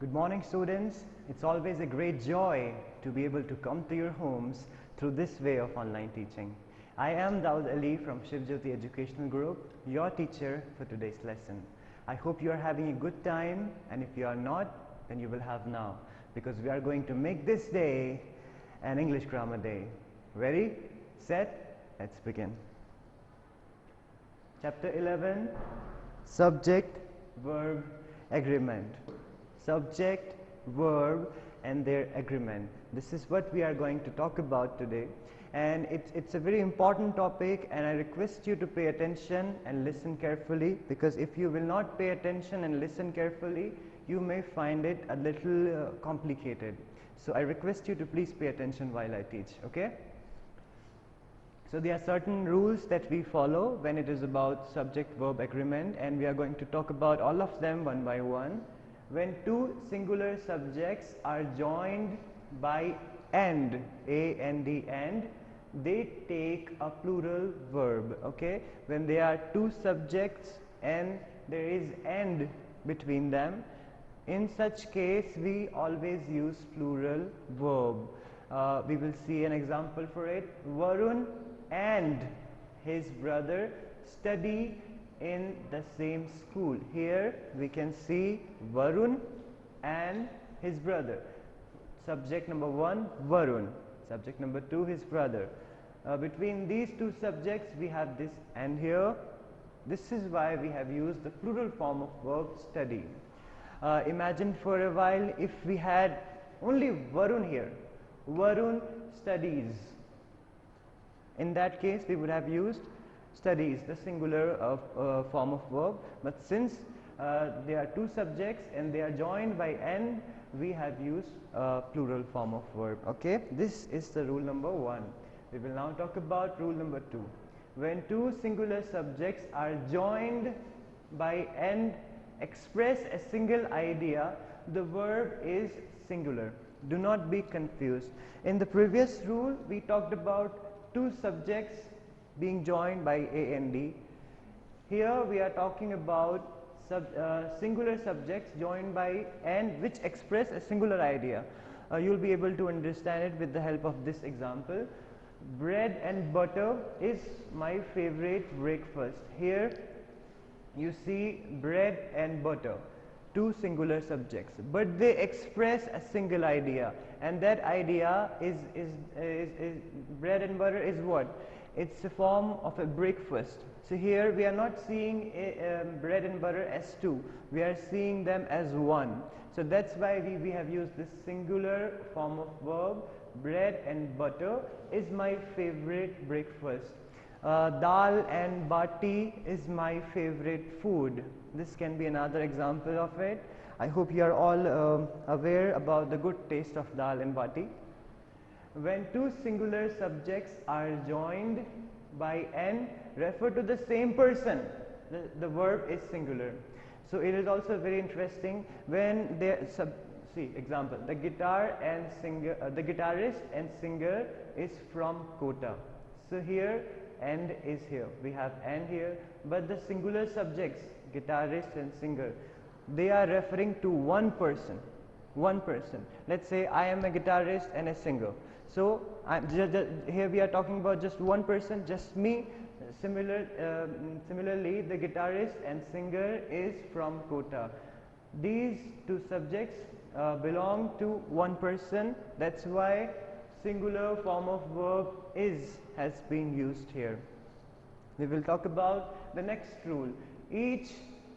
Good morning, students. It's always a great joy to be able to come to your homes through this way of online teaching. I am Daud Ali from Shivjyoti Educational Group, your teacher for today's lesson. I hope you are having a good time, and if you are not, then you will have now, because we are going to make this day an English grammar day. Ready, set, let's begin. Chapter 11, Subject, Verb, Agreement. Subject, verb, and their agreement. This is what we are going to talk about today, and it's a very important topic, and I request you to pay attention and listen carefully, because if you will not pay attention and listen carefully, you may find it a little complicated. So I request you to please pay attention while I teach, okay? So there are certain rules that we follow when it is about subject verb agreement, and we are going to talk about all of them one by one. When two singular subjects are joined by and, A-N-D, and, they take a plural verb, okay? When there are two subjects and there is and between them, in such case we always use plural verb. We will see an example for it. Varun and his brother study in the same school. Here we can see Varun and his brother. Subject number 1, Varun. Subject number 2, his brother. Between these two subjects we have this and here. This is why we have used the plural form of verb study. Imagine for a while if we had only Varun here. Varun studies. In that case we would have used studies, the singular form of verb, but since there are two subjects and they are joined by and, we have used plural form of verb, okay? This is the rule number 1. We will now talk about rule number 2. When two singular subjects are joined by and express a single idea, the verb is singular. Do not be confused. In the previous rule we talked about two subjects being joined by A and D. Here we are talking about singular subjects joined by and which express a singular idea. You will be able to understand it with the help of this example. Bread and butter is my favorite breakfast. Here you see bread and butter, two singular subjects, but they express a single idea, and that idea is bread and butter is what? It's a form of a breakfast. So here we are not seeing bread and butter as two, we are seeing them as one. So that's why we have used this singular form of verb. Bread and butter is my favorite breakfast. Dal and bati is my favorite food. This can be another example of it. I hope you are all aware about the good taste of dal and bati. When two singular subjects are joined by and refer to the same person, the verb is singular. So it is also very interesting when they see example, the guitar and singer, the guitarist and singer is from Kota. So here and is here, we have and here, but the singular subjects, guitarist and singer, they are referring to one person. Let's say I am a guitarist and a singer. So here we are talking about just one person, just me. Similarly, the guitarist and singer is from Kota. These two subjects belong to one person. That's why singular form of verb is has been used here. We will talk about the next rule. Each,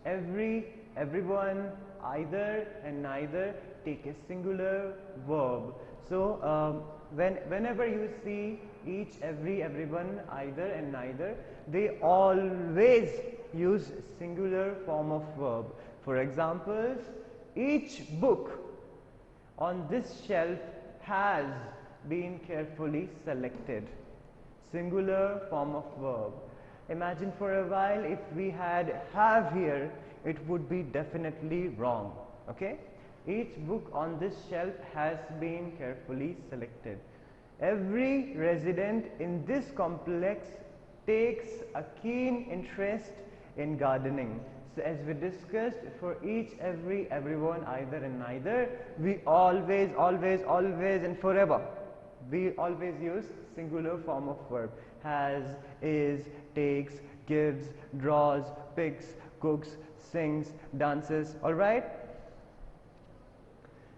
every, everyone, either and neither take a singular verb. So whenever you see each, every, everyone, either and neither, they always use singular form of verb. For examples, each book on this shelf has been carefully selected. Singular form of verb. Imagine for a while if we had have here, it would be definitely wrong, okay? Each book on this shelf has been carefully selected. Every resident in this complex takes a keen interest in gardening. So as we discussed, for each, every, everyone, either and neither, we always and forever, we always use singular form of verb. Has, is, takes, gives, draws, picks, cooks, sings, dances. Alright?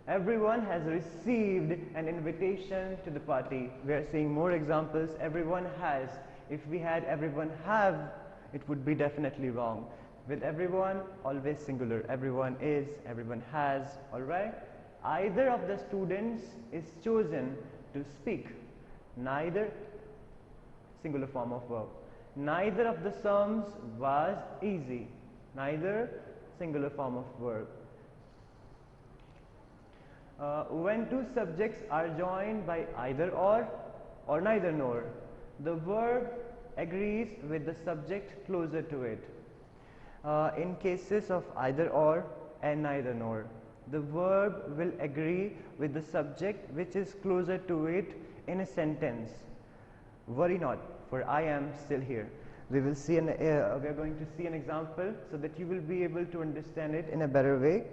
Everyone has received an invitation to the party. We are seeing more examples. Everyone has. If we had everyone have, it would be definitely wrong. With everyone, always singular. Everyone is, everyone has. Alright? Either of the students is chosen to speak. Neither, singular form of verb. Neither of the sums was easy. Neither, singular form of verb. When two subjects are joined by either or neither nor, the verb agrees with the subject closer to it. In cases of either or and neither nor, the verb will agree with the subject which is closer to it in a sentence. Worry not, for I am still here. We will see we are going to see an example so that you will be able to understand it in a better way.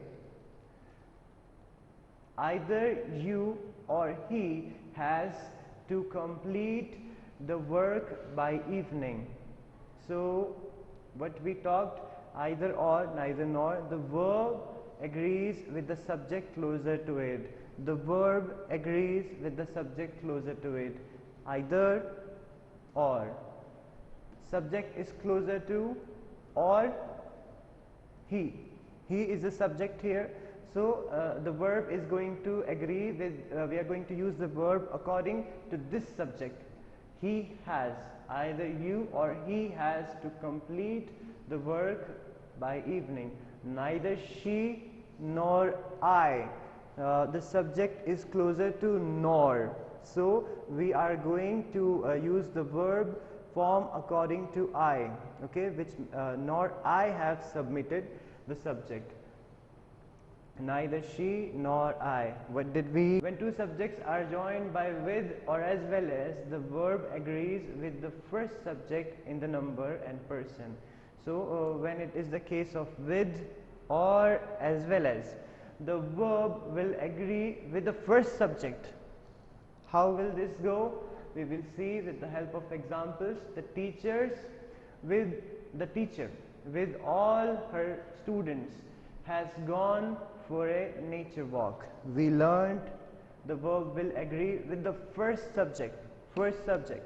Either you or he has to complete the work by evening. So what we talked, either or, neither nor, the verb agrees with the subject closer to it. The verb agrees with the subject closer to it. Either or. Subject is closer to or he. He is the subject here. So the verb is going to agree with, we are going to use the verb according to this subject. He has, either you or he has to complete the work by evening. Neither she nor I. The subject is closer to nor. So we are going to use the verb form according to I, okay, which nor I have submitted the subject. Neither she nor I. What did we? When two subjects are joined by with or as well as, the verb agrees with the first subject in the number and person. So when it is the case of with or as well as, the verb will agree with the first subject. How will this go? We will see with the help of examples. The teacher with all her students has gone for a nature walk. We learned the verb will agree with the first subject. First subject.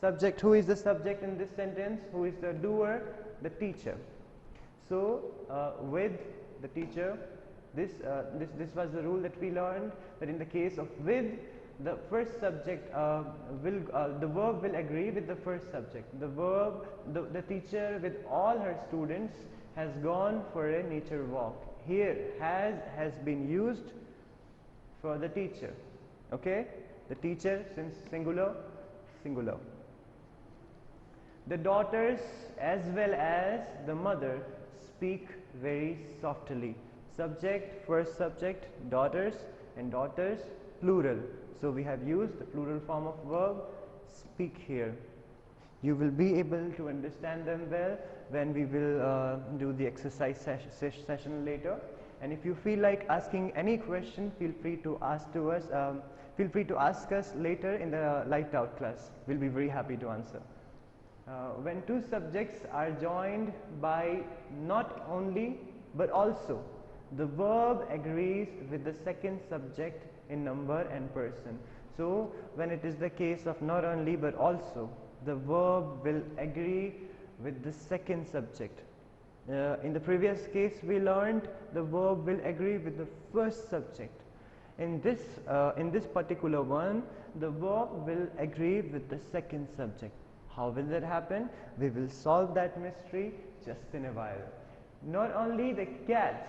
Subject, who is the subject in this sentence? Who is the doer? The teacher. So with the teacher, this was the rule that we learned, that in the case of with, the first subject the verb will agree with the first subject. The teacher with all her students has gone for a nature walk. Here has been used for the teacher. Okay, the teacher, since singular. The daughters as well as the mother speak very softly. Subject, first subject, daughters, and daughters plural. So we have used the plural form of verb speak here. You will be able to understand them well when we will do the exercise session later. And if you feel like asking any question, feel free to ask to us. Feel free to ask us later in the light out class. We'll be very happy to answer. When two subjects are joined by not only but also, the verb agrees with the second subject in number and person. So when it is the case of not only but also, the verb will agree with the second subject. In the previous case we learned the verb will agree with the first subject. In this particular one, the verb will agree with the second subject. How will that happen? We will solve that mystery just in a while. Not only the cats,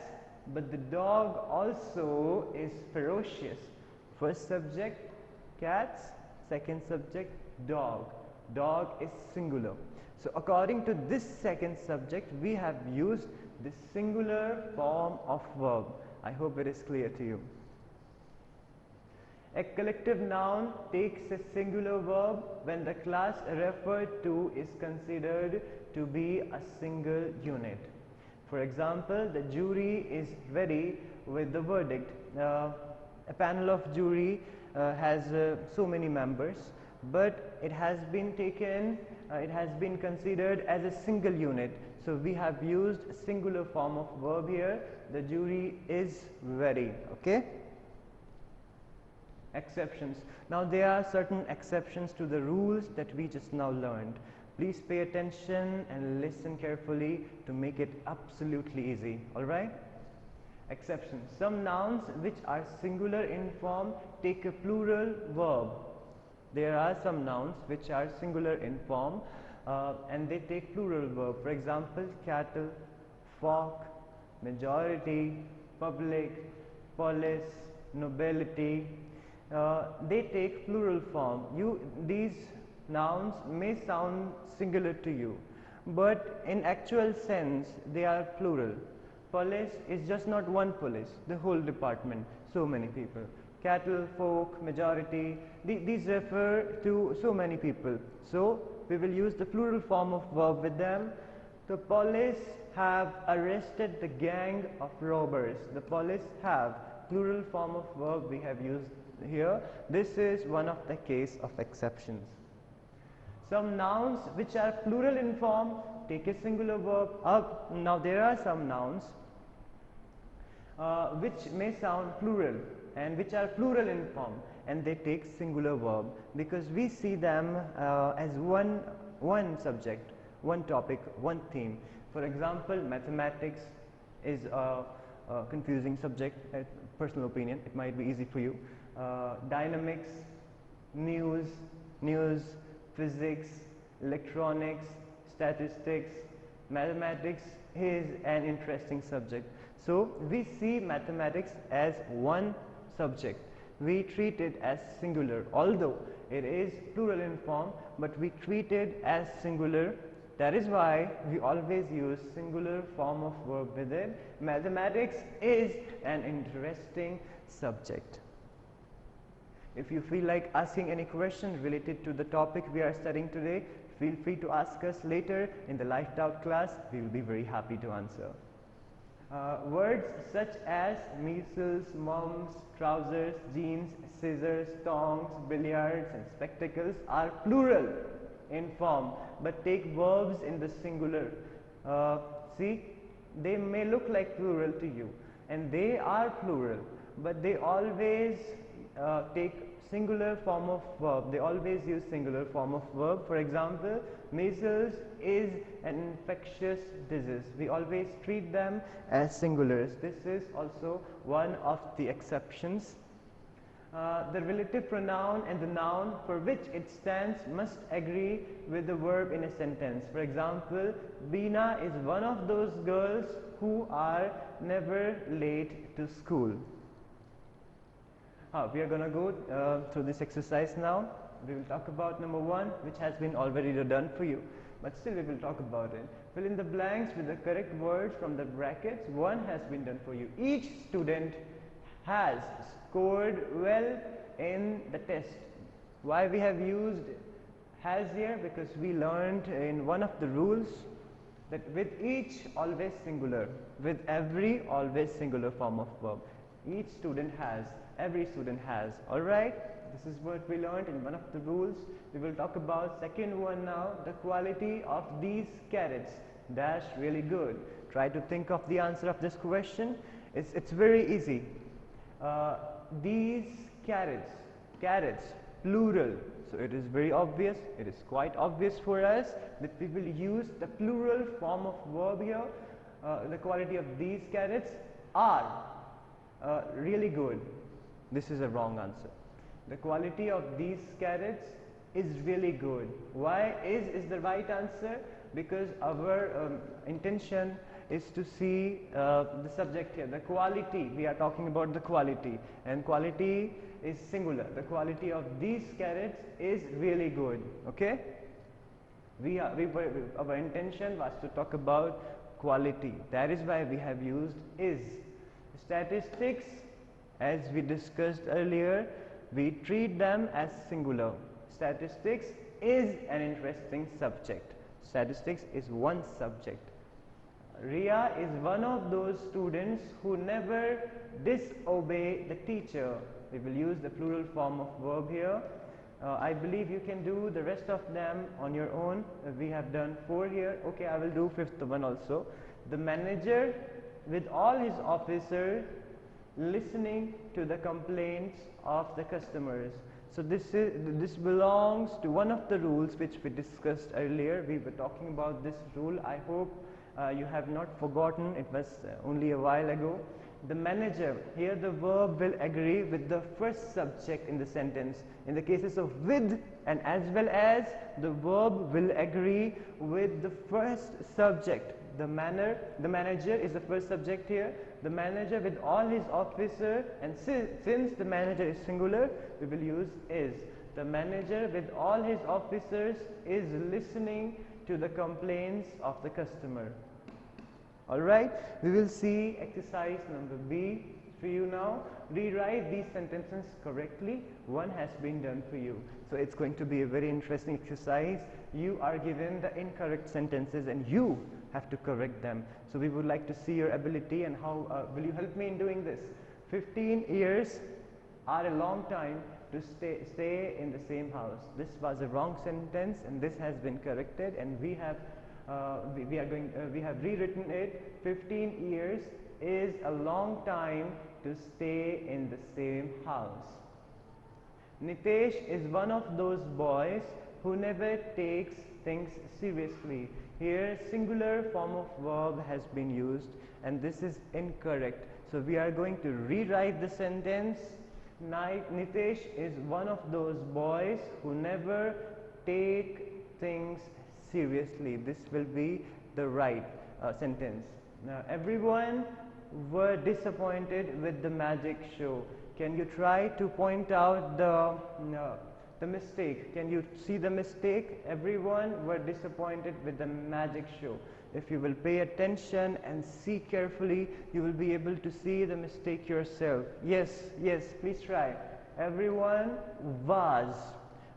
but the dog also is ferocious. First subject cats, second subject dog. Dog is singular. So according to this second subject, we have used the singular form of verb. I hope it is clear to you. A collective noun takes a singular verb when the class referred to is considered to be a single unit. For example, the jury is ready with the verdict. A panel of jury has so many members, but it has been considered as a single unit. So we have used a singular form of verb here. The jury is ready. Okay. Exceptions. Now there are certain exceptions to the rules that we just now learned. Please pay attention and listen carefully to make it absolutely easy. Alright? Exceptions. Some nouns which are singular in form take a plural verb. There are some nouns which are singular in form and they take plural verb. For example, cattle, folk, majority, public, police, nobility. They take plural form. These nouns may sound singular to you, but in actual sense they are plural. Police is just not one police, the whole department, so many people. Cattle, folk, majority, these refer to so many people. So we will use the plural form of verb with them. The police have arrested the gang of robbers. The police have, plural form of verb we have used here. This is one of the case of exceptions. Some nouns which are plural in form take a singular verb up. Now there are some nouns which may sound plural and which are plural in form and they take singular verb because we see them as one subject, one topic, one theme. For example, mathematics is a confusing subject, personal opinion, it might be easy for you. Dynamics, news, physics, electronics, statistics, mathematics is an interesting subject. So we see mathematics as one subject. We treat it as singular, although it is plural in form, but we treat it as singular. That is why we always use singular form of verb with it. Mathematics is an interesting subject. If you feel like asking any question related to the topic we are studying today, feel free to ask us later in the live out class. We will be very happy to answer. Words such as measles, mumps, trousers, jeans, scissors, tongs, billiards and spectacles are plural in form but take verbs in the singular. See, they may look like plural to you and they are plural, but they always take singular form of verb. They always use singular form of verb. For example, measles is an infectious disease. We always treat them as singulars. This is also one of the exceptions. The relative pronoun and the noun for which it stands must agree with the verb in a sentence. For example, Beena is one of those girls who are never late to school. We are going to go through this exercise now. We will talk about number 1, which has been already done for you, but still we will talk about it. Fill in the blanks with the correct words from the brackets. 1 has been done for you. Each student has scored well in the test. Why we have used has here? Because we learned in one of the rules that with each always singular, with every always singular form of verb. Each student has, every student has. Alright, this is what we learned in one of the rules. We will talk about second one now. The quality of these carrots. Dash, really good. Try to think of the answer of this question. It's very easy. These carrots, plural. So it is very obvious, it is quite obvious for us that we will use the plural form of verb here. The quality of these carrots are really good. This is a wrong answer. The quality of these carrots is really good. Why is the right answer? Because our intention is to see the subject here, the quality. We are talking about the quality, and quality is singular. The quality of these carrots is really good. Okay, our intention was to talk about quality. That is why we have used is. Statistics, as we discussed earlier, we treat them as singular. Statistics is an interesting subject. Statistics is one subject. Ria is one of those students who never disobey the teacher. We will use the plural form of verb here. I believe you can do the rest of them on your own. We have done 4 here. Okay, I will do 5th one also. The manager with all his officers listening to the complaints of the customers. So this belongs to one of the rules which we discussed earlier. We were talking about this rule. I hope you have not forgotten. It was only a while ago. The manager, here the verb will agree with the first subject in the sentence. In the cases of with and as well as, the verb will agree with the first subject. The manager is the first subject here. The manager with all his officers, and since the manager is singular, we will use is. The manager with all his officers is listening to the complaints of the customer. Alright, we will see exercise number B for you now. Rewrite these sentences correctly. One has been done for you. So it's going to be a very interesting exercise. You are given the incorrect sentences and you have to correct them. So we would like to see your ability, and how will you help me in doing this? 15 years are a long time to stay in the same house. This was a wrong sentence and this has been corrected, and we have rewritten it. 15 years is a long time to stay in the same house. Nitesh is one of those boys who never takes things seriously. Here singular form of verb has been used and this is incorrect. So we are going to rewrite the sentence. Nitesh is one of those boys who never take things seriously. This will be the right sentence. Now everyone were disappointed with the magic show. Can you try to point out the mistake? Can you see the mistake? Everyone were disappointed with the magic show. If you will pay attention and see carefully, you will be able to see the mistake yourself. Yes, please try. Everyone was.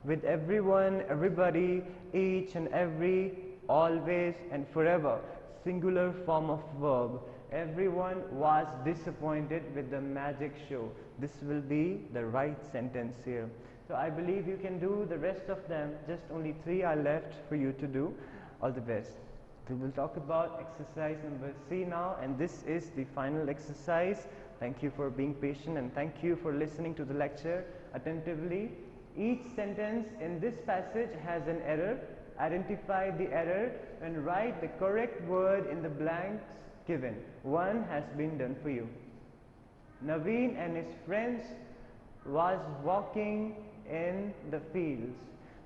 With everyone, everybody, each and every, always and forever. Singular form of verb. Everyone was disappointed with the magic show. This will be the right sentence here. So I believe you can do the rest of them. Just only 3 are left for you to do. All the best. We will talk about exercise number C now, and this is the final exercise. Thank you for being patient and thank you for listening to the lecture attentively. Each sentence in this passage has an error. Identify the error and write the correct word in the blanks given. One has been done for you. Naveen and his friends was walking in the fields.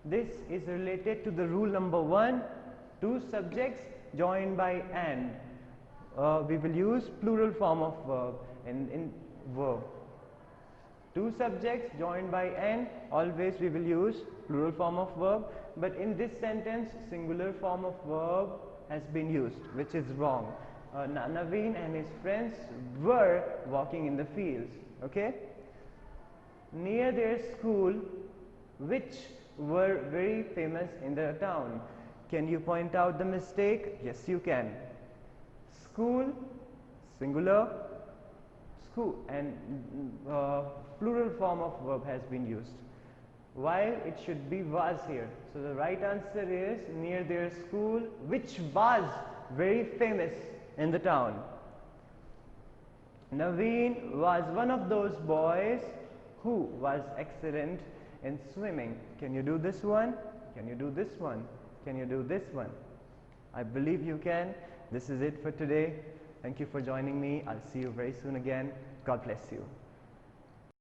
This is related to the rule number 1. 2 subjects joined by and. We will use plural form of verb in verb. 2 subjects joined by and, always we will use plural form of verb, but in this sentence singular form of verb has been used, which is wrong. Naveen and his friends were walking in the fields. Okay? Near their school, which were very famous in the town. Can you point out the mistake? Yes, you can. School, singular, school, and plural form of verb has been used, while it should be was here. So the right answer is near their school, which was very famous in the town. Naveen was one of those boys who was excellent in swimming. Can you do this one? Can you do this one? Can you do this one? I believe you can. This is it for today. Thank you for joining me. I'll see you very soon again. God bless you.